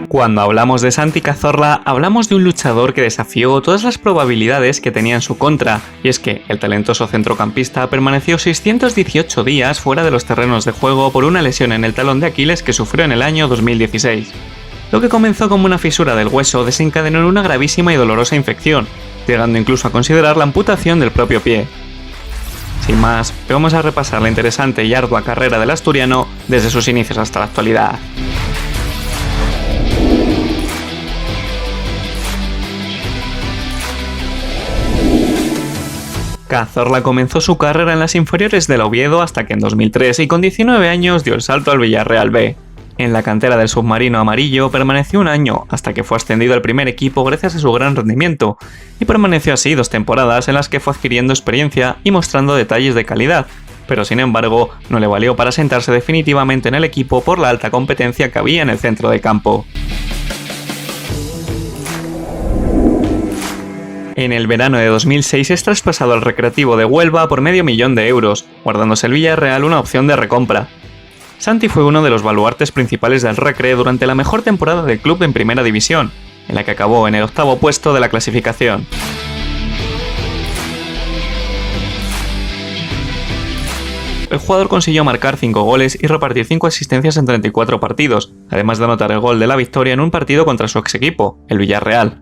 Cuando hablamos de Santi Cazorla, hablamos de un luchador que desafió todas las probabilidades que tenía en su contra, y es que el talentoso centrocampista permaneció 618 días fuera de los terrenos de juego por una lesión en el talón de Aquiles que sufrió en el año 2016. Lo que comenzó como una fisura del hueso desencadenó en una gravísima y dolorosa infección, llegando incluso a considerar la amputación del propio pie. Sin más, vamos a repasar la interesante y ardua carrera del asturiano desde sus inicios hasta la actualidad. Cazorla comenzó su carrera en las inferiores del Oviedo hasta que en 2003 y con 19 años dio el salto al Villarreal B. En la cantera del submarino amarillo permaneció un año hasta que fue ascendido al primer equipo gracias a su gran rendimiento, y permaneció así 2 temporadas en las que fue adquiriendo experiencia y mostrando detalles de calidad, pero sin embargo no le valió para sentarse definitivamente en el equipo por la alta competencia que había en el centro de campo. En el verano de 2006 es traspasado al Recreativo de Huelva por €500,000, guardándose el Villarreal una opción de recompra. Santi fue uno de los baluartes principales del Recre durante la mejor temporada del club en Primera División, en la que acabó en el 8º puesto de la clasificación. El jugador consiguió marcar 5 goles y repartir 5 asistencias en 34 partidos, además de anotar el gol de la victoria en un partido contra su ex equipo, el Villarreal.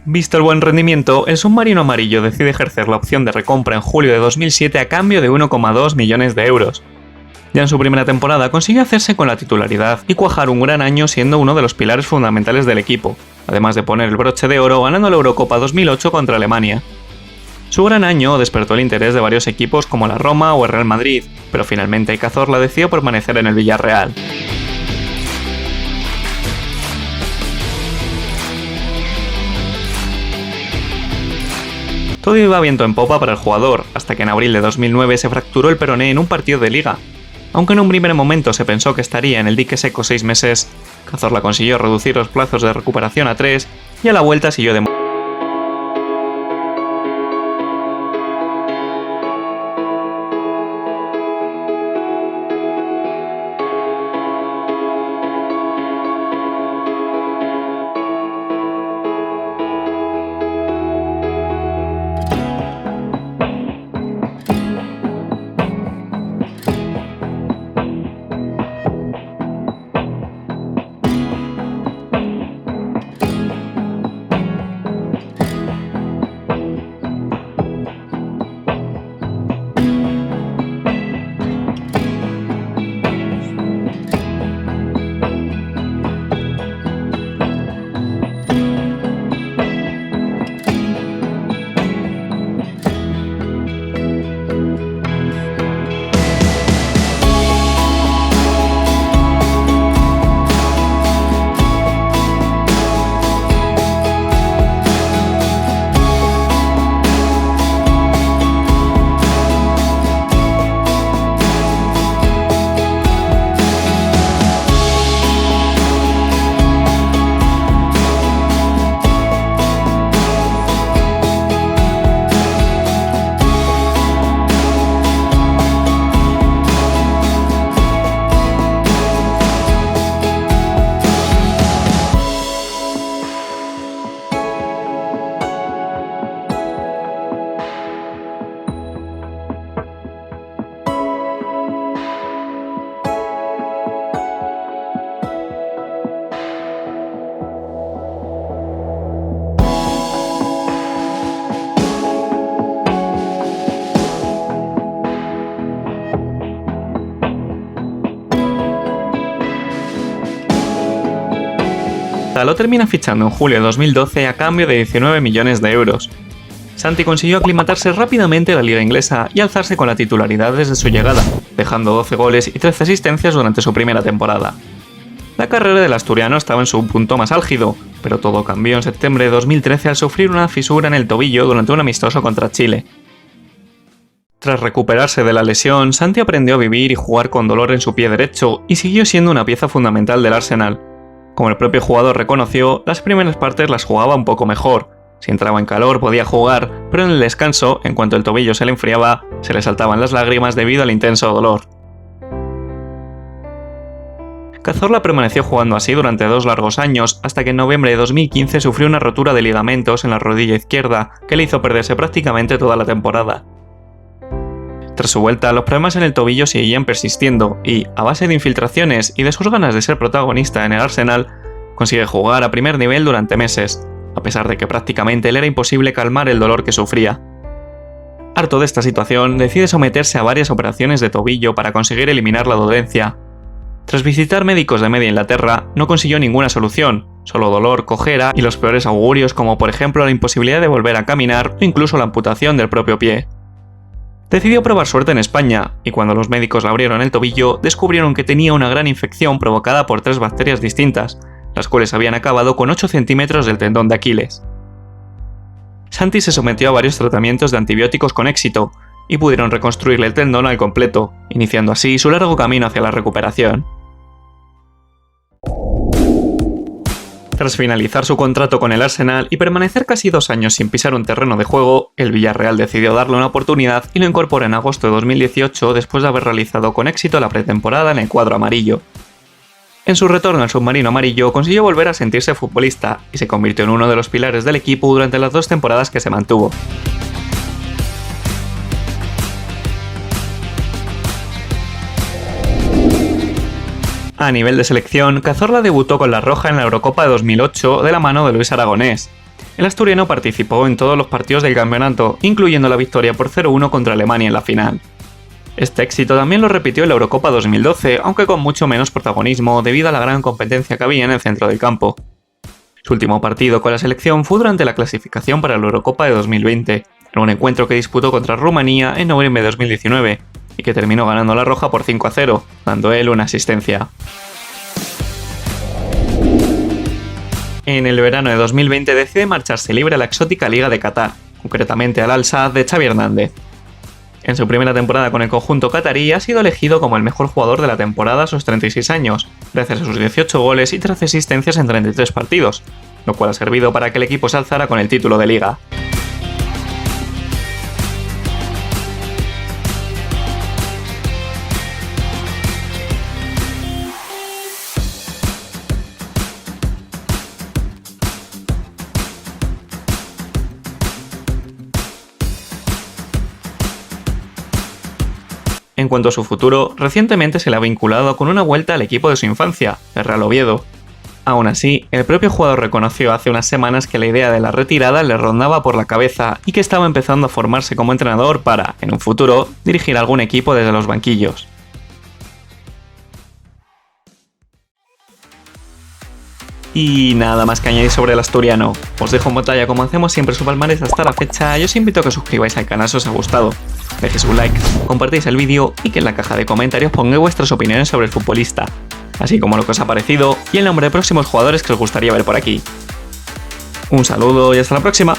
Visto el buen rendimiento, el submarino amarillo decide ejercer la opción de recompra en julio de 2007 a cambio de €1,2 millones. Ya en su primera temporada consiguió hacerse con la titularidad y cuajar un gran año siendo uno de los pilares fundamentales del equipo, además de poner el broche de oro ganando la Eurocopa 2008 contra Alemania. Su gran año despertó el interés de varios equipos como la Roma o el Real Madrid, pero finalmente Cazorla decidió permanecer en el Villarreal. Todo iba viento en popa para el jugador, hasta que en abril de 2009 se fracturó el peroné en un partido de liga. Aunque en un primer momento se pensó que estaría en el dique seco 6 meses, Cazorla consiguió reducir los plazos de recuperación a 3 y a la vuelta siguió de lo termina fichando en julio de 2012 a cambio de €19 millones. Santi consiguió aclimatarse rápidamente a la liga inglesa y alzarse con la titularidad desde su llegada, dejando 12 goles y 13 asistencias durante su primera temporada. La carrera del asturiano estaba en su punto más álgido, pero todo cambió en septiembre de 2013 al sufrir una fisura en el tobillo durante un amistoso contra Chile. Tras recuperarse de la lesión, Santi aprendió a vivir y jugar con dolor en su pie derecho y siguió siendo una pieza fundamental del Arsenal. Como el propio jugador reconoció, las primeras partes las jugaba un poco mejor. Si entraba en calor podía jugar, pero en el descanso, en cuanto el tobillo se le enfriaba, se le saltaban las lágrimas debido al intenso dolor. Cazorla permaneció jugando así durante 2 largos años, hasta que en noviembre de 2015 sufrió una rotura de ligamentos en la rodilla izquierda, que le hizo perderse prácticamente toda la temporada. Tras su vuelta, los problemas en el tobillo seguían persistiendo y, a base de infiltraciones y de sus ganas de ser protagonista en el Arsenal, consigue jugar a primer nivel durante meses, a pesar de que prácticamente le era imposible calmar el dolor que sufría. Harto de esta situación, decide someterse a varias operaciones de tobillo para conseguir eliminar la dolencia. Tras visitar médicos de media Inglaterra, no consiguió ninguna solución, solo dolor, cojera y los peores augurios como por ejemplo la imposibilidad de volver a caminar o incluso la amputación del propio pie. Decidió probar suerte en España, y cuando los médicos le abrieron el tobillo, descubrieron que tenía una gran infección provocada por 3 bacterias distintas, las cuales habían acabado con 8 centímetros del tendón de Aquiles. Santi se sometió a varios tratamientos de antibióticos con éxito, y pudieron reconstruirle el tendón al completo, iniciando así su largo camino hacia la recuperación. Tras finalizar su contrato con el Arsenal y permanecer casi 2 años sin pisar un terreno de juego, el Villarreal decidió darle una oportunidad y lo incorporó en agosto de 2018 después de haber realizado con éxito la pretemporada en el cuadro amarillo. En su retorno al submarino amarillo consiguió volver a sentirse futbolista y se convirtió en uno de los pilares del equipo durante las 2 temporadas que se mantuvo. A nivel de selección, Cazorla debutó con la roja en la Eurocopa de 2008 de la mano de Luis Aragonés. El asturiano participó en todos los partidos del campeonato, incluyendo la victoria por 0-1 contra Alemania en la final. Este éxito también lo repitió en la Eurocopa 2012, aunque con mucho menos protagonismo debido a la gran competencia que había en el centro del campo. Su último partido con la selección fue durante la clasificación para la Eurocopa de 2020, en un encuentro que disputó contra Rumanía en noviembre de 2019, y que terminó ganando la roja por 5-0, dando él una asistencia. En el verano de 2020 decide marcharse libre a la exótica Liga de Qatar, concretamente al Al-Sadd de Xavi Hernández. En su primera temporada con el conjunto qatarí ha sido elegido como el mejor jugador de la temporada a sus 36 años, gracias a sus 18 goles y 13 asistencias en 33 partidos, lo cual ha servido para que el equipo se alzara con el título de Liga. En cuanto a su futuro, recientemente se le ha vinculado con una vuelta al equipo de su infancia, el Real Oviedo. Aún así, el propio jugador reconoció hace unas semanas que la idea de la retirada le rondaba por la cabeza y que estaba empezando a formarse como entrenador para, en un futuro, dirigir algún equipo desde los banquillos. Y nada más que añadir sobre el asturiano. Os dejo en pantalla como hacemos siempre su palmarés hasta la fecha y os invito a que os suscribáis al canal si os ha gustado. Dejéis un like, compartáis el vídeo y que en la caja de comentarios pongáis vuestras opiniones sobre el futbolista, así como lo que os ha parecido y el nombre de próximos jugadores que os gustaría ver por aquí. Un saludo y hasta la próxima.